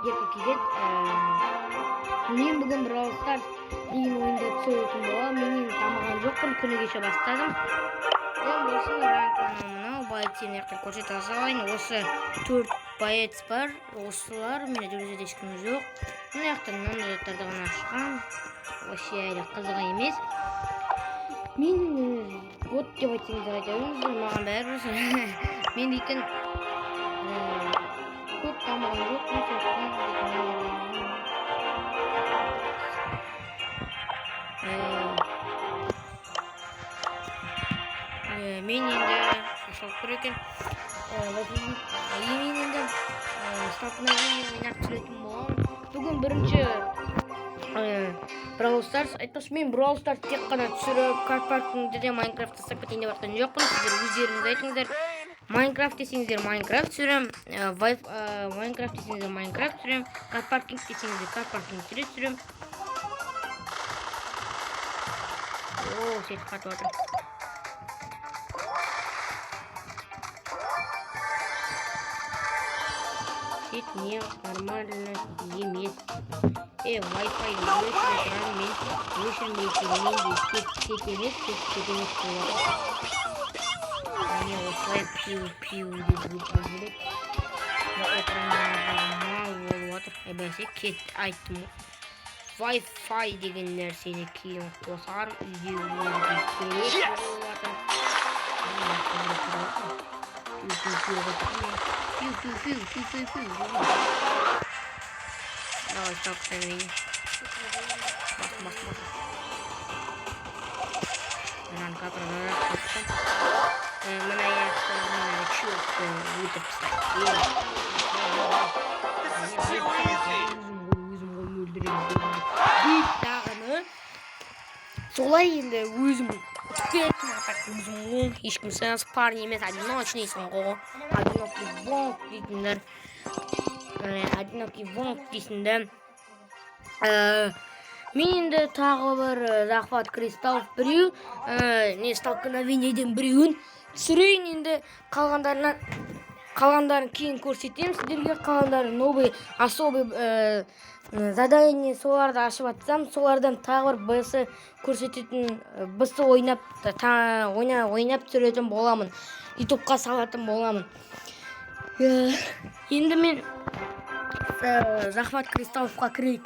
Kizet. Men bugun Brawl Stars degan o'yinda tushayotgan bo'lam. Mening tamag'an yo'qman, kuni kecha boshladim. Endi o'sha ranklarni boyitini ko'rsata olayin. O'sha 4 boyit bor. O'shalar meni juda hech kim yo'q. Buni yoqdan nomzodlarda o'ynashgan. O'sha yerda qiziq emas. Men bot deb aytsangiz aytamiz, menga baribir. Men lekin ko'p tamag'an yo'q. Men endi aşağı ekan. Men endi startni o'ynab turdim. Bugun birinchi Brawl Stars aytmoqchi, men Brawl Stars tek qana tushirib, Carpark'da Minecraft tashlab ketayin deb aytgan yo'qman. Sizlar o'zlaringiz aytingizlar. Minecraft desingizlar Minecraft tushiraman, Minecraft desingizlar Minecraft tushiraman, Carparking desingizlar Carparking tushiraman. Set qatvotir. Set не нормально емес. Wi-Fi өшірмейтінмен set емес болады. Мне осылай пиу деп жүріп жүреді. Мал болып отыр. Бәсе кет айттым. Wi-Fi деген нәрсені кейін қосар, үйде өмірде керек болады. Давай, стоп, ставим. Мас. Ранка продолжается. Меня чёрт выйдет солай енді өзім кеттім атақ өзім ешкім сенс парень емес одиночныйсың ғой, одинокий волк дейтіндер, одинокий волк дейсіңдер. Мен енді тағы бір захват кристалл біреу, не столкновениеден біреуін түсірейін. Енді қалғандарын кейін көрсетемін сіздерге. Қалғандарын новый особый задание соларды ашып атсам, солардан тағы бір бысы көрсететін, бысы ойнап түсіретін боламын, ютубқа салатын боламын. Енді мен захват кристаллға кірейік.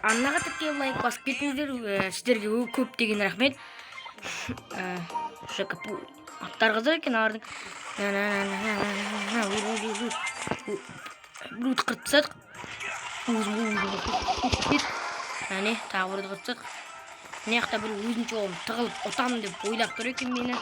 Аннаға тіпке лайк басып кетіңіздер, сіздерге көп деген рахмет. Аттар қызық екен ардың. Біруді қыртсақ. Әне, тағы біруді қыртсақ. Неқта бір өзін жоғым тығылып отамын деп ойлап тұр екен мені.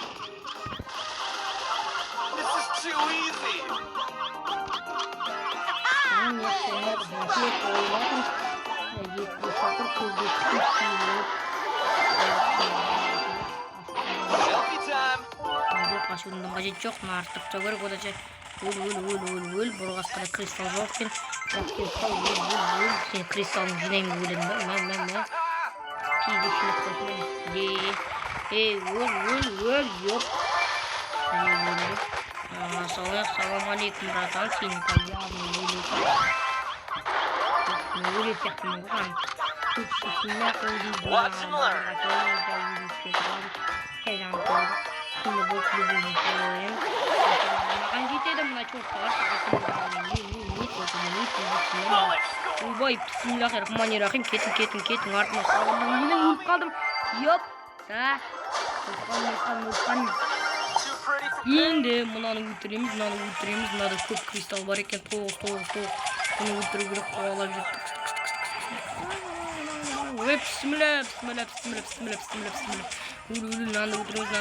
Қашудың қажет жоқ, артып та көріп одача өл бұрғасқада кристалл жоқ екен. Сен кристаллын жинаймын өлін ба? Кейде шынық қосымен өл жоқ. Салам алейкум, братан, сенің кәлдіғаны өлі сияқтымын ған. Şimdi bu kulübünü koyayım. Makan жетеді мына чорттағар. Ойбай, бисмиллахиррахманиррахим. Кетің. Артыма салам. Мен өліп қалдым. Йоп. Өлқан. Енді мынаны өлтіреміз. Мынада көп кристалл бар екен. Тоғыз. Бұны өлтіру керек. Қуалап жүрдік. Бисмилlah. Нанды өлтіреміз.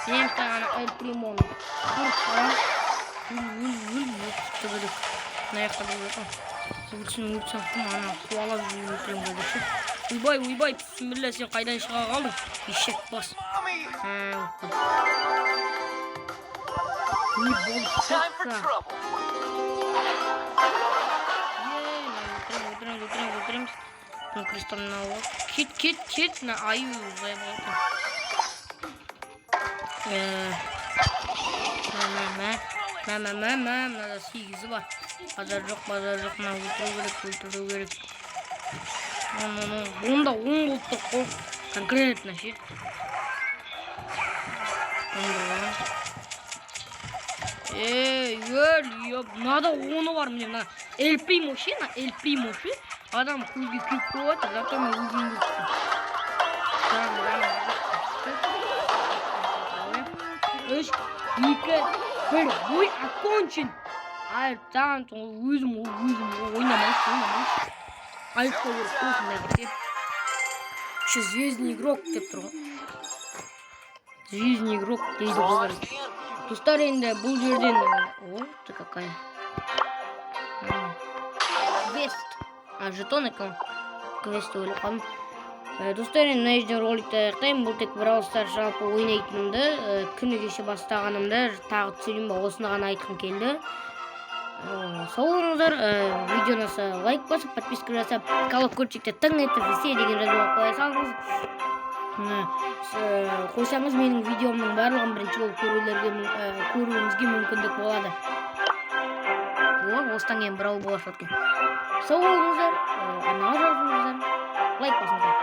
Сен тағаны әл примон. Наяқта болғасын. Өлтсін кім ана суалап өлтірем қадыршы. Ойбай, бисмилlah, сен қайдан шыға қалдың? Ешек бас. Не болып шықса. Өлтіреміз. Алтын кристалл мынау. Кет. Аю ұзай болды. Мынада 8-і бар. Базар жоқ. Мына өлтіру керек. Онда 10 болттық қой. Конкретно ше. Мынада 10-і бар міне. Мына Эль Примо ше. Адам көзге күйіп қойып, зато мен өзім үш, екі, бір, ой, окончен. Айыптан өзім ойнамайшы. Айыпқа көріп осындай кетсе. Еще звездный игрок деп тұр ғой. Звездный игрок дейді болар. Достар енді бұл жерден... О, ты какая. Квест. Жетон екен. Квест ойлап қалдым. Достар енді мына жерден роликті аяқтаймын. Бұл тек Brawl Stars жалпы ойнайтынымды, күні кеше бастағанымды тағы түсірейін ба, осыны ғана айтқым келді. Сау болыңыздар, видеоны лайк басып, подписка жасап, колокольчикті тың етіп, все деген жазуға қоя салыңыз. Қойсаңыз менің видеомның барлығын бірінші болып көруіңізге мүмкіндік болады. Осыдан кейін Brawl болашақ екен. Сау болыңыздар, арнаға жазыңыздар, лайк басыңыздар.